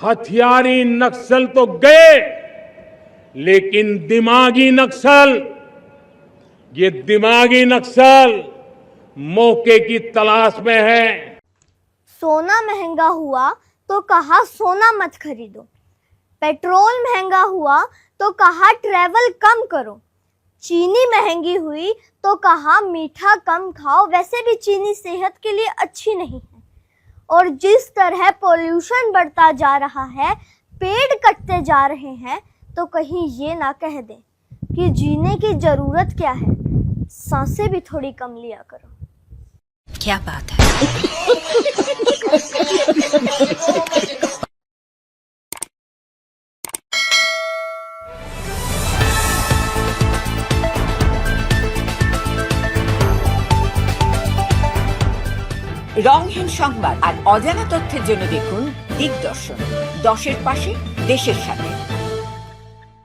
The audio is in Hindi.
हथियारी नक्सल तो गए, लेकिन दिमागी नक्सल, ये दिमागी नक्सल मौके की तलाश में है। सोना महंगा हुआ तो कहा सोना मत खरीदो, पेट्रोल महंगा हुआ तो कहा ट्रैवल कम करो, चीनी महंगी हुई तो कहा मीठा कम खाओ, वैसे भी चीनी सेहत के लिए अच्छी नहीं है। और जिस तरह पोल्यूशन बढ़ता जा रहा है, पेड़ कटते जा रहे हैं, तो कहीं ये ना कह दें कि जीने की जरूरत क्या है, सांसें भी थोड़ी कम लिया करो। क्या बात है। রংহীন সংবাদ আর অজানা তথ্যের জন্য দেখুন দিগদর্শন, 10-এর পাশে, দেশের সাথে।